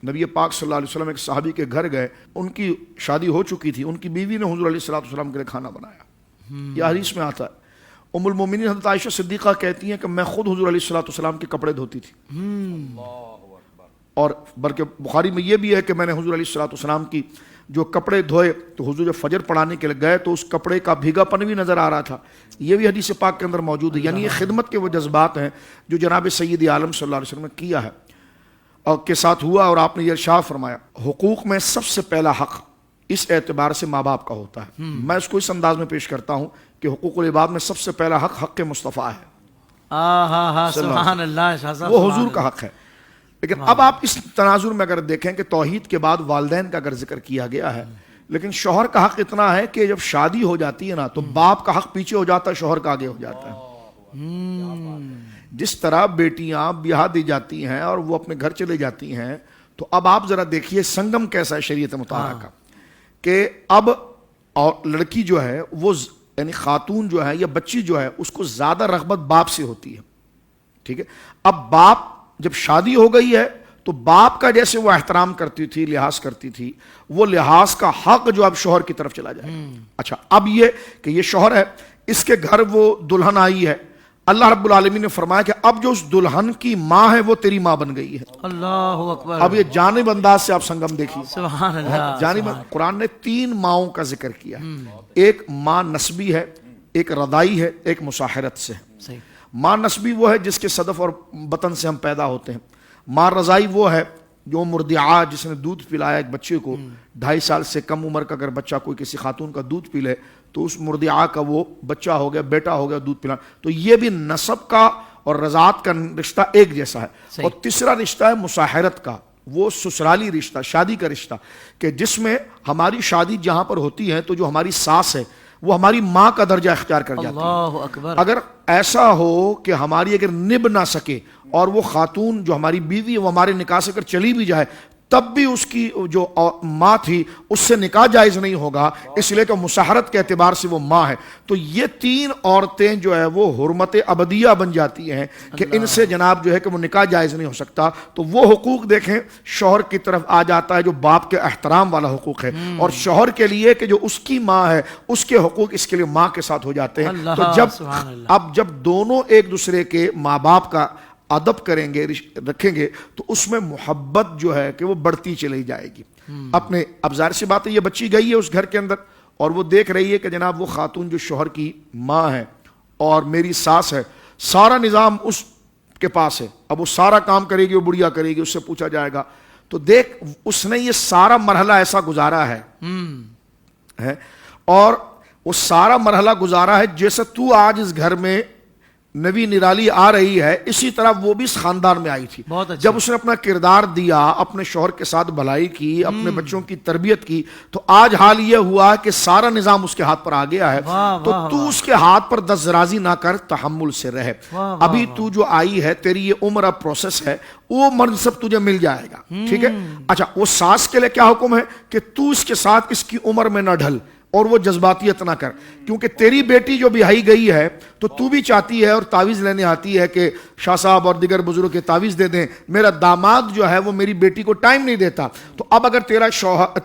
نبی پاک صلی اللہ علیہ وسلم ایک صحابی کے گھر گئے، ان کی شادی ہو چکی تھی، ان کی بیوی نے حضور علیہ الصلوۃ والسلام کے لیے کھانا بنایا۔ یہ حدیث میں آتا ہے، ام المومنین حضرت عائشہ صدیقہ کہتی ہیں کہ میں خود حضور علیہ الصلوۃ والسلام کے کپڑے دھوتی تھی، اور بلکہ بخاری میں یہ بھی ہے کہ میں نے حضور علیہ الصلوۃ والسلام کی جو کپڑے دھوئے تو حضور جب فجر پڑھانے کے لیے گئے تو اس کپڑے کا بھیگا پن بھی نظر آ رہا تھا۔ یہ بھی حدیث پاک کے اندر موجود ہے۔ یعنی یہ خدمت کے وہ جذبات ہیں جو جناب سید عالم صلی اللہ علیہ وسلم نے کیا ہے اور کے ساتھ ہوا، اور آپ نے یہ ارشاد فرمایا حقوق میں سب سے پہلا حق اس اعتبار سے ماں باپ کا ہوتا ہے۔ میں اس کو اس انداز میں پیش کرتا ہوں کہ حقوق العباد میں سب سے پہلا حق حق مصطفیٰ ہے، سبحان اللہ، وہ حضور کا حق ہے۔ لیکن اب آپ اس تناظر میں اگر دیکھیں کہ توحید کے بعد والدین کا اگر ذکر کیا گیا ہے، لیکن شوہر کا حق اتنا ہے کہ جب شادی ہو جاتی ہے نا تو باپ کا حق پیچھے ہو جاتا ہے، شوہر کا آگے ہو جاتا ہے۔ جس طرح بیٹیاں بیاہ دی جاتی ہیں اور وہ اپنے گھر چلے جاتی ہیں، تو اب آپ ذرا دیکھیے سنگم کیسا ہے شریعت مطالعہ کا، کہ اب اور لڑکی جو ہے وہ یعنی خاتون جو ہے یا بچی جو ہے اس کو زیادہ رغبت باپ سے ہوتی ہے، ٹھیک ہے۔ اب باپ جب شادی ہو گئی ہے تو باپ کا جیسے وہ احترام کرتی تھی، لحاظ کرتی تھی، وہ لحاظ کا حق جو اب شوہر کی طرف چلا جائے گا۔ اچھا، اب یہ کہ یہ شوہر ہے، اس کے گھر وہ دلہن آئی ہے، اللہ رب العالمین نے فرمایا کہ اب جو اس دلہن کی ماں ہے وہ تیری ماں بن گئی ہے۔ اللہ اکبر۔ اب یہ جانب انداز سے آپ سنگم دیکھیے، سبحان اللہ۔ جانب قرآن نے 3 ماؤں کا ذکر کیا، ایک ماں نسبی ہے، ایک رضائی ہے، ایک مساحرت سے ہے۔ ماں نسبی وہ ہے جس کے صدف اور بطن سے ہم پیدا ہوتے ہیں، ماں رضائی وہ ہے جو مرضعہ، جس نے دودھ پلایا ایک بچے کو، 2.5 سال سے کم عمر کا اگر بچہ کوئی کسی خاتون کا دودھ پی لے تو اس مرضعہ کا وہ بچہ ہو گیا، بیٹا ہو گیا دودھ پلانا۔ تو یہ بھی نسب کا اور رضاعت کا رشتہ ایک جیسا ہے۔ اور تیسرا رشتہ ہے مساحرت کا، وہ سسرالی رشتہ، شادی کا رشتہ، کہ جس میں ہماری شادی جہاں پر ہوتی ہے تو جو ہماری ساس ہے وہ ہماری ماں کا درجہ اختیار کر جاتی ہے۔ اللہ اکبر۔ اگر ایسا ہو کہ ہماری اگر نبھ نہ سکے اور وہ خاتون جو ہماری بیوی ہے وہ ہمارے نکاح سے اگر چلی بھی جائے تب بھی اس کی جو ماں تھی اس سے نکاح جائز نہیں ہوگا، اس لیے کہ مساحرت کے اعتبار سے وہ ماں ہے۔ تو یہ 3 عورتیں جو ہے وہ حرمت ابدیہ بن جاتی ہیں کہ ان سے جناب جو ہے کہ وہ نکاح جائز نہیں ہو سکتا۔ تو وہ حقوق دیکھیں شوہر کی طرف آ جاتا ہے جو باپ کے احترام والا حقوق ہے، اور شوہر کے لیے کہ جو اس کی ماں ہے اس کے حقوق اس کے لیے ماں کے ساتھ ہو جاتے ہیں۔ تو جب دونوں ایک دوسرے کے ماں باپ کا ادب کریں گے، رکھیں گے، تو اس میں محبت جو ہے کہ وہ بڑھتی چلی جائے گی۔ اپنے اب ظاہر سی بات ہے یہ بچی گئی ہے اس گھر کے اندر اور وہ دیکھ رہی ہے کہ جناب وہ خاتون جو شوہر کی ماں ہے اور میری ساس ہے، سارا نظام اس کے پاس ہے، اب وہ سارا کام کرے گی، وہ بڑھیا کرے گی، اس سے پوچھا جائے گا۔ تو دیکھ اس نے یہ سارا مرحلہ ایسا گزارا ہے اور وہ سارا مرحلہ گزارا ہے جیسے تو آج اس گھر میں نبی نرالی آ رہی ہے، اسی طرح وہ بھی اس خاندان میں آئی تھی۔ جب اس نے اپنا کردار دیا، اپنے شوہر کے ساتھ بھلائی کی، اپنے بچوں کی تربیت کی، تو آج حال یہ ہوا کہ سارا نظام اس کے ہاتھ پر آ گیا ہے۔ تو اس کے ہاتھ پر دسترازی نہ کر، تحمل سے رہ۔ ابھی تو جو آئی ہے تیری یہ عمر اب پروسیس ہے، وہ منصب تجھے مل جائے گا، ٹھیک ہے۔ اچھا، وہ ساس کے لیے کیا حکم ہے کہ تو اس کے ساتھ اس کی عمر میں نہ ڈھل اور وہ جذباتیت نہ کر، کیونکہ تیری بیٹی جو بیاہی گئی ہے تو بھی چاہتی ہے اور تعویذ لینے آتی ہے کہ شاہ صاحب اور دیگر بزرگ کے تعویذ دے دیں، میرا داماد جو ہے وہ میری بیٹی کو ٹائم نہیں دیتا۔ تو اب اگر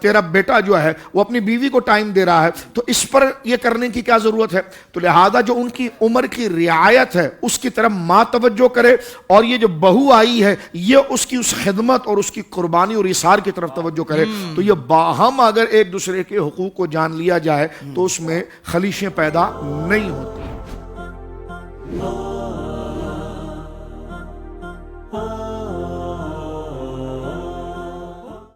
تیرا بیٹا جو ہے وہ اپنی بیوی کو ٹائم دے رہا ہے تو اس پر یہ کرنے کی کیا ضرورت ہے؟ تو لہذا جو ان کی عمر کی رعایت ہے اس کی طرف ماں توجہ کرے، اور یہ جو بہو آئی ہے یہ اس کی اس خدمت اور اس کی قربانی اور ایثار کی طرف توجہ کرے۔ تو یہ باہم اگر ایک دوسرے کے حقوق کو جان لیا جائے تو اس میں خلیشیں پیدا نہیں ہوتی۔